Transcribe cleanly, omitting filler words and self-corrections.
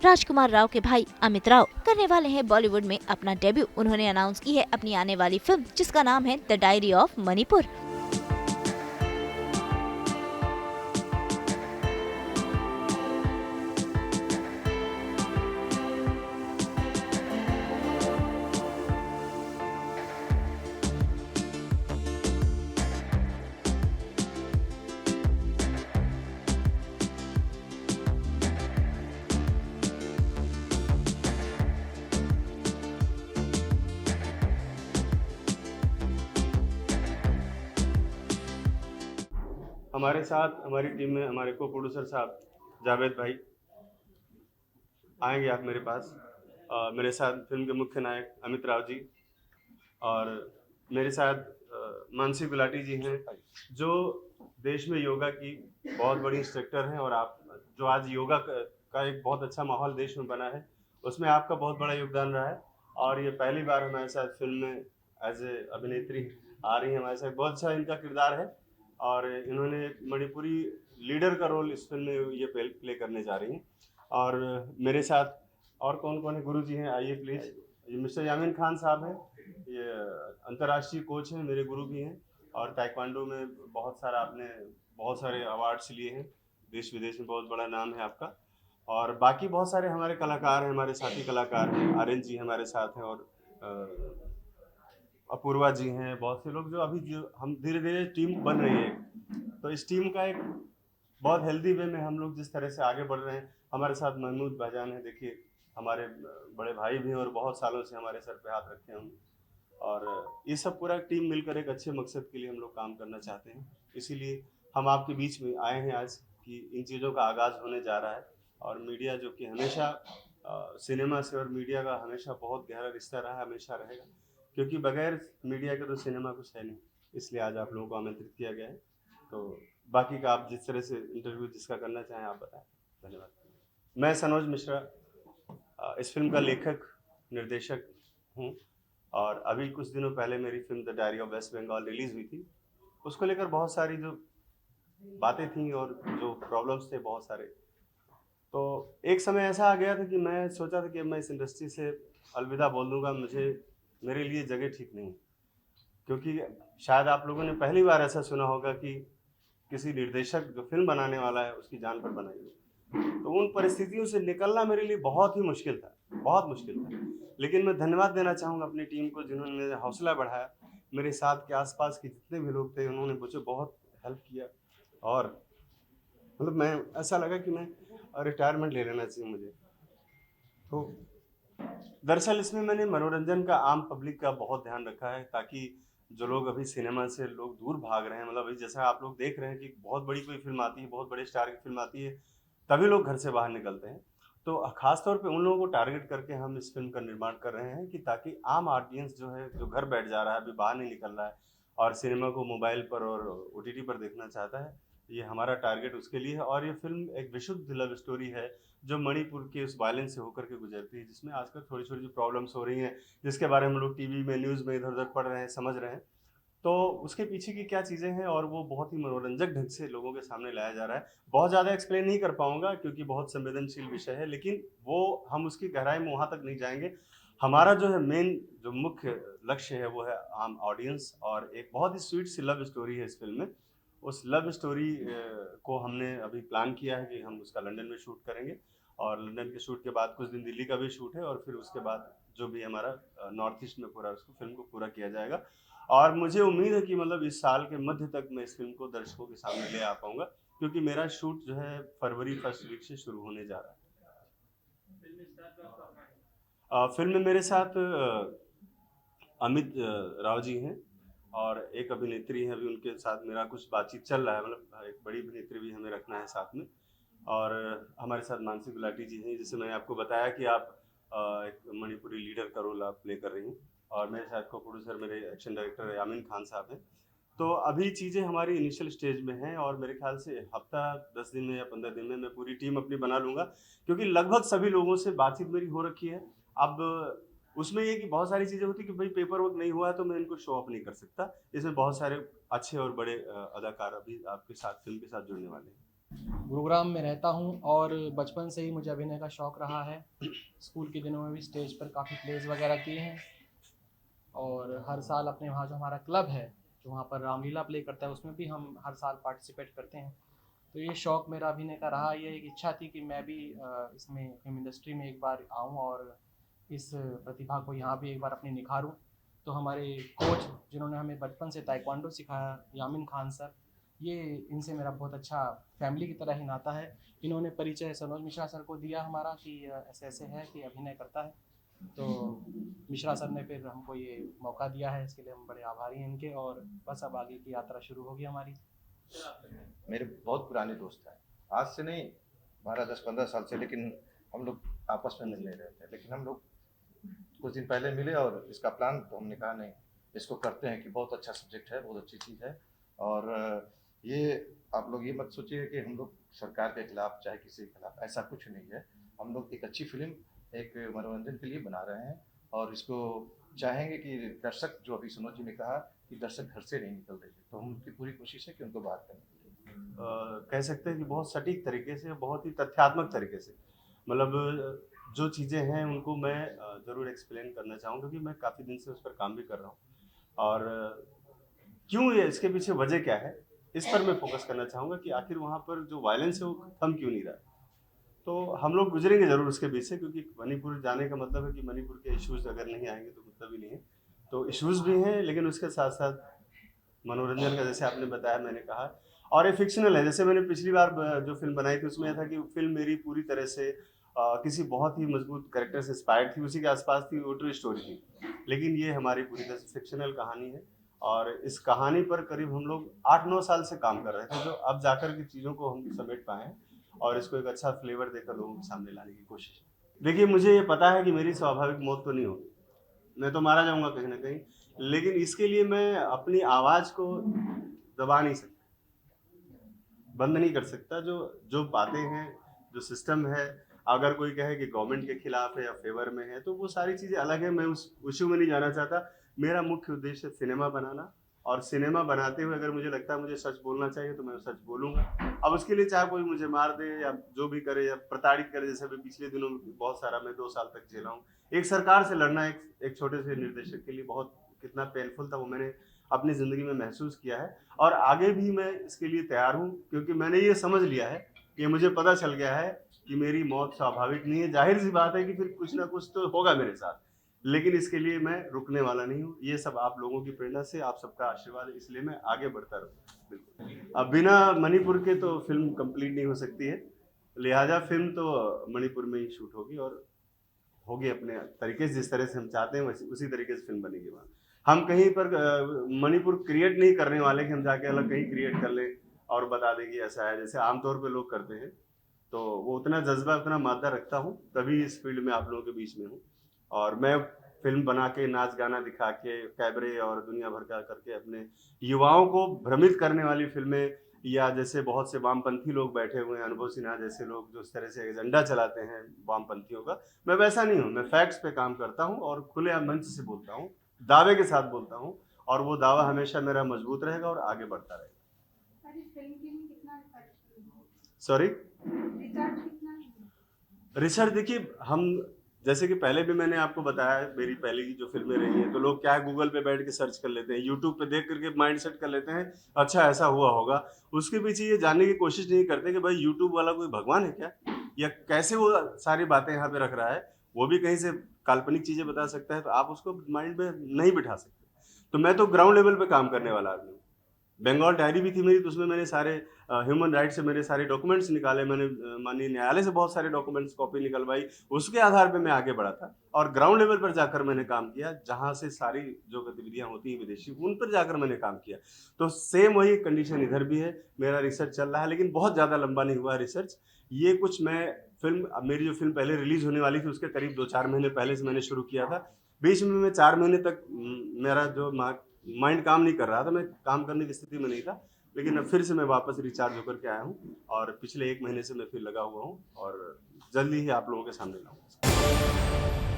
राजकुमार राव के भाई अमित राव करने वाले हैं बॉलीवुड में अपना डेब्यू। उन्होंने अनाउंस की है अपनी आने वाली फिल्म, जिसका नाम है द डायरी ऑफ मणिपुर। हमारे साथ हमारी टीम में हमारे को प्रोड्यूसर साहब जावेद भाई आएंगे आप मेरे पास। मेरे साथ फिल्म के मुख्य नायक अमित राव जी, और मेरे साथ मानसी गुलाटी जी हैं, जो देश में योगा की बहुत बड़ी इंस्ट्रक्टर हैं, और आप जो आज योगा का एक बहुत अच्छा माहौल देश में बना है, उसमें आपका बहुत बड़ा योगदान रहा है। और ये पहली बार हमारे साथ फिल्म में एज ए अभिनेत्री आ रही है हमारे साथ। बहुत अच्छा इनका किरदार है, और इन्होंने मणिपुरी लीडर का रोल इस फिल्म में ये प्ले करने जा रही हैं। और मेरे साथ और कौन कौन है? गुरु जी हैं, आइए प्लीज़। ये मिस्टर यामीन खान साहब हैं, ये अंतर्राष्ट्रीय कोच हैं, मेरे गुरु भी हैं, और ताइक्वांडो में बहुत सारे अवार्ड्स लिए हैं, देश विदेश में बहुत बड़ा नाम है आपका। और बाकी बहुत सारे हमारे कलाकार हैं, हमारे साथी कलाकार हैं। आर्यन जी हमारे साथ हैं, और अपूर्वा जी हैं, बहुत से लोग जो हम धीरे धीरे टीम बन रही है। तो इस टीम का एक बहुत हेल्दी वे में हम लोग जिस तरह से आगे बढ़ रहे हैं। हमारे साथ महमूद भाईजान है, देखिए हमारे बड़े भाई भी हैं, और बहुत सालों से हमारे सर पे हाथ रखे हम। और ये सब पूरा टीम मिलकर एक अच्छे मकसद के लिए हम लोग काम करना चाहते हैं। इसीलिए हम आपके बीच में आए हैं आज कि इन चीज़ों का आगाज़ होने जा रहा है। और मीडिया जो कि हमेशा सिनेमा से और मीडिया का हमेशा बहुत गहरा रिश्ता रहा है, हमेशा रहेगा, क्योंकि बगैर मीडिया के तो सिनेमा कुछ है नहीं। इसलिए आज आप लोगों को आमंत्रित किया गया है। तो बाकी का आप जिस तरह से इंटरव्यू जिसका करना चाहें आप बताएं। धन्यवाद। मैं सनोज मिश्रा, इस फिल्म का लेखक निर्देशक हूँ, और अभी कुछ दिनों पहले मेरी film the diary of West Bengal release हुई थी। उसको लेकर बहुत सारी जो बातें थी और जो प्रॉब्लम्स थे बहुत सारे, तो एक समय ऐसा आ गया था कि मैं सोचा था कि मैं इस इंडस्ट्री से अलविदा बोल दूंगा, मेरे लिए जगह ठीक नहीं। क्योंकि शायद आप लोगों ने पहली बार ऐसा सुना होगा कि किसी निर्देशक जो फिल्म बनाने वाला है उसकी जान पर बनाई है। तो उन परिस्थितियों से निकलना मेरे लिए बहुत ही मुश्किल था, बहुत मुश्किल था। लेकिन मैं धन्यवाद देना चाहूँगा अपनी टीम को, जिन्होंने मेरा हौसला बढ़ाया। मेरे साथ के आसपास के जितने भी लोग थे, उन्होंने मुझे बहुत हेल्प किया। और मतलब मैं ऐसा लगा कि मैं रिटायरमेंट ले लेना चाहिए मुझे। तो दरअसल इसमें मैंने मनोरंजन का, आम पब्लिक का बहुत ध्यान रखा है, ताकि जो लोग अभी सिनेमा से लोग दूर भाग रहे हैं, मतलब अभी जैसा आप लोग देख रहे हैं कि बहुत बड़ी कोई फिल्म आती है, बहुत बड़े स्टार की फिल्म आती है, तभी लोग घर से बाहर निकलते हैं। तो खास तौर पे उन लोगों को टारगेट करके हम इस फिल्म का निर्माण कर रहे हैं, कि ताकि आम ऑडियंस जो है, जो घर बैठ जा रहा है, अभी बाहर नहीं निकल रहा है, और सिनेमा को मोबाइल पर और ओटीटी पर देखना चाहता है, ये हमारा टारगेट उसके लिए है। और ये फिल्म एक विशुद्ध लव स्टोरी है, जो मणिपुर के उस वायलेंस से होकर के गुजरती है, जिसमें आजकल थोड़ी छोटी जो प्रॉब्लम्स हो रही हैं, जिसके बारे में हम लोग टीवी में, न्यूज़ में इधर उधर पढ़ रहे हैं, समझ रहे हैं। तो उसके पीछे की क्या चीज़ें हैं, और वो बहुत ही मनोरंजक ढंग से लोगों के सामने लाया जा रहा है। बहुत ज़्यादा एक्सप्लेन नहीं कर पाऊंगा, क्योंकि बहुत संवेदनशील विषय है, लेकिन वो हम उसकी गहराई में वहाँ तक नहीं जाएंगे। हमारा जो है मेन जो मुख्य लक्ष्य है, वो है आम ऑडियंस, और एक बहुत ही स्वीट सी लव स्टोरी है इस फिल्म में। उस लव स्टोरी को हमने अभी प्लान किया है कि हम उसका लंदन में शूट करेंगे, और लंदन के शूट के बाद कुछ दिन दिल्ली का भी शूट है, और फिर उसके बाद जो भी हमारा नॉर्थ ईस्ट में पूरा उसको फिल्म को पूरा किया जाएगा। और मुझे उम्मीद है कि मतलब इस साल के मध्य तक मैं इस फिल्म को दर्शकों के सामने ले आ पाऊंगा, क्योंकि मेरा शूट जो है फरवरी फर्स्ट वीक से शुरू होने जा रहा है। फिल्म में मेरे साथ अमित राव जी हैं, और एक अभिनेत्री हैं, अभी उनके साथ मेरा कुछ बातचीत चल रहा है, मतलब एक बड़ी अभिनेत्री भी हमें रखना है साथ में। और हमारे साथ मानसी गुलाटी जी हैं, जिससे मैंने आपको बताया कि आप एक मणिपुरी लीडर का रोल आप प्ले कर रही हैं। और मेरे साथ को प्रोड्यूसर मेरे एक्शन डायरेक्टर यामीन खान साहब हैं। तो अभी चीज़ें हमारी इनिशियल स्टेज में हैं, और मेरे ख्याल से हफ्ता 10 दिन में या 15 दिन में मैं पूरी टीम अपनी बना लूँगा, क्योंकि लगभग सभी लोगों से बातचीत मेरी हो रखी है। अब उसमें ये कि बहुत सारी चीज़ें होती कि भाई पेपर वर्क नहीं हुआ है तो मैं इनको शो ऑफ नहीं कर सकता। इसमें बहुत सारे अच्छे और बड़े अदाकार अभी आपके साथ फिल्म के साथ जुड़ने वाले हैं। गुरुग्राम में रहता हूँ और बचपन से ही मुझे अभिनय का शौक़ रहा है। स्कूल के दिनों में भी स्टेज पर काफ़ी प्लेज़ वगैरह किए हैं और हर साल अपने वहाँ जो हमारा क्लब है, जो वहाँ पर रामलीला प्ले करता है, उसमें भी हम हर साल पार्टिसिपेट करते हैं। तो ये शौक़ मेरा अभिनय का रहा। ये एक इच्छा थी कि मैं भी इसमें फिल्म इंडस्ट्री में एक बार आऊँ और इस प्रतिभा को यहाँ भी एक बार अपनी निखारूँ। तो हमारे कोच जिन्होंने हमें बचपन से ताइक्वांडो सिखाया, यामिन खान सर, ये इनसे मेरा बहुत अच्छा फैमिली की तरह ही नाता है। इन्होंने परिचय सनोज मिश्रा सर को दिया हमारा कि ऐसे ऐसे है कि अभिनय करता है। तो मिश्रा सर ने फिर हमको ये मौका दिया है, इसके लिए हम बड़े आभारी हैं इनके। और बस अब आगे की यात्रा शुरू होगी हमारी। मेरे बहुत पुराने दोस्त हैं, आज से नहीं 12-10-15 साल से, लेकिन हम लोग आपस में मिल नहीं रहे थे। लेकिन हम लोग कुछ दिन पहले मिले और इसका प्लान, तो हमने कहा नहीं, इसको करते हैं कि बहुत अच्छा सब्जेक्ट है, बहुत अच्छी चीज़ है। और ये आप लोग ये मत सोचिए कि हम लोग सरकार के खिलाफ चाहे किसी के खिलाफ, ऐसा कुछ नहीं है। हम लोग एक अच्छी फिल्म एक मनोरंजन के लिए बना रहे हैं और इसको चाहेंगे कि दर्शक, जो अभी सनोज जी ने कहा कि दर्शक घर से नहीं निकल रहे थे, तो हम उनकी पूरी कोशिश है कि उनको बाहर करने के लिए। कह सकते हैं कि बहुत सटीक तरीके से, बहुत ही तथ्यात्मक तरीके से, मतलब जो चीज़ें हैं उनको मैं ज़रूर एक्सप्लेन करना चाहूँगा, क्योंकि मैं काफ़ी दिन से उस पर काम भी कर रहा हूँ। और क्यों ये, इसके पीछे वजह क्या है, इस पर मैं फोकस करना चाहूँगा कि आखिर वहाँ पर जो वायलेंस है वो थम क्यों नहीं रहा। तो हम लोग गुजरेंगे ज़रूर उसके बीच से, क्योंकि मणिपुर जाने का मतलब है कि मणिपुर के इश्यूज़ अगर नहीं आएंगे तो मतलब ही नहीं है। तो इश्यूज़ भी हैं, लेकिन उसके साथ साथ मनोरंजन का, जैसे आपने बताया, मैंने कहा, और ये फिक्शनल है। जैसे मैंने पिछली बार जो फिल्म बनाई थी उसमें था कि फिल्म मेरी पूरी तरह से किसी बहुत ही मजबूत कैरेक्टर से इंस्पायर्ड थी, उसी के आसपास थी, वो ट्रू स्टोरी थी। लेकिन ये हमारी पूरी तरह से फिक्शनल कहानी है और इस कहानी पर करीब हम लोग 8-9 साल से काम कर रहे थे, जो अब जाकर की चीज़ों को हम समेट पाए हैं और इसको एक अच्छा फ्लेवर देकर लोगों के सामने लाने की कोशिश है। देखिए, मुझे ये पता है कि मेरी स्वाभाविक मौत तो नहीं होगी, मैं तो मारा जाऊँगा कहीं न कहीं, लेकिन इसके लिए मैं अपनी आवाज़ को दबा नहीं सकता, बंद नहीं कर सकता। जो बातें हैं, जो सिस्टम है, अगर कोई कहे कि गवर्नमेंट के खिलाफ है या फेवर में है, तो वो सारी चीज़ें अलग है, मैं उस इश्यू में नहीं जाना चाहता। मेरा मुख्य उद्देश्य है सिनेमा बनाना, और सिनेमा बनाते हुए अगर मुझे लगता है मुझे सच बोलना चाहिए तो मैं सच बोलूँगा। अब उसके लिए चाहे कोई मुझे मार दे या जो भी करे या प्रताड़ित करे, जैसे अभी पिछले दिनों में बहुत सारा मैं 2 साल तक झेला हूँ। एक सरकार से लड़ना एक छोटे से निर्देशक के लिए बहुत कितना पेनफुल था, वो मैंने अपनी ज़िंदगी में महसूस किया है और आगे भी मैं इसके लिए तैयार हूँ, क्योंकि मैंने ये समझ लिया है कि मुझे पता चल गया है कि मेरी मौत स्वाभाविक नहीं है। ज़ाहिर सी बात है कि फिर कुछ ना कुछ तो होगा मेरे साथ, लेकिन इसके लिए मैं रुकने वाला नहीं हूँ। ये सब आप लोगों की प्रेरणा से, आप सबका आशीर्वाद है, इसलिए मैं आगे बढ़ता रहूँगा। बिल्कुल, अब बिना मणिपुर के तो फिल्म कंप्लीट नहीं हो सकती है, लिहाजा फिल्म तो मणिपुर में ही शूट होगी और होगी अपने तरीके से, जिस तरह से हम चाहते हैं उसी तरीके से फिल्म बनेगी वहाँ। हम कहीं पर मणिपुर क्रिएट नहीं करने वाले कि हम जाके अलग कहीं क्रिएट कर लें और बता दें कि ऐसा है, जैसे आमतौर पे लोग करते हैं। तो वो उतना जज्बा, उतना मादा रखता हूँ, तभी इस फील्ड में आप लोगों के बीच में हूँ। और मैं फिल्म बना के, नाच गाना दिखा के, कैबरे और दुनिया भर का करके अपने युवाओं को भ्रमित करने वाली फिल्में, या जैसे बहुत से वामपंथी लोग बैठे हुए हैं, अनुभव सिन्हा जैसे लोग जो इस तरह से एजेंडा चलाते हैं वामपंथियों का, मैं वैसा नहीं हूँ। मैं फैक्ट्स पे काम करता हूँ और खुलेआम मंच से बोलता हूँ, दावे के साथ बोलता हूँ, और वो दावा हमेशा मेरा मजबूत रहेगा और आगे बढ़ता रहेगा। सॉरी, रिसर्च देखिए, हम जैसे कि पहले भी मैंने आपको बताया, मेरी पहले की जो फिल्में रही हैं, तो लोग क्या है, गूगल पे बैठ के सर्च कर लेते हैं, यूट्यूब पे देख करके माइंड सेट कर लेते हैं, अच्छा ऐसा हुआ होगा। उसके पीछे ये जानने की कोशिश नहीं करते कि भाई यूट्यूब वाला कोई भगवान है क्या, या कैसे वो सारी बातें यहाँ पे रख रहा है, वो भी कहीं से काल्पनिक चीज़ें बता सकता है, तो आप उसको माइंड में नहीं बिठा सकते। तो मैं तो ग्राउंड लेवल पे काम करने वाला आदमी हूँ। बंगाल डायरी भी थी मेरी, तो उसमें मैंने सारे ह्यूमन राइट्स से मेरे सारे डॉक्यूमेंट्स निकाले, मैंने माननीय न्यायालय से बहुत सारे डॉक्यूमेंट्स कॉपी निकलवाई, उसके आधार पे मैं आगे बढ़ा था और ग्राउंड लेवल पर जाकर मैंने काम किया, जहाँ से सारी जो गतिविधियाँ होती हैं विदेशी, उन पर जाकर मैंने काम किया। तो सेम वही कंडीशन इधर भी है, मेरा रिसर्च चल रहा है, लेकिन बहुत ज़्यादा लंबा नहीं हुआ है रिसर्च। ये कुछ मैं मेरी जो फिल्म पहले रिलीज होने वाली थी उसके करीब 2-4 महीने पहले से मैंने शुरू किया था। बीच में मैं 4 महीने तक मेरा जो माइंड काम नहीं कर रहा था, मैं काम करने की स्थिति में नहीं था, लेकिन अब फिर से मैं वापस रिचार्ज होकर के आया हूँ और पिछले 1 महीने से मैं फिर लगा हुआ हूँ और जल्दी ही आप लोगों के सामने लाऊंगा।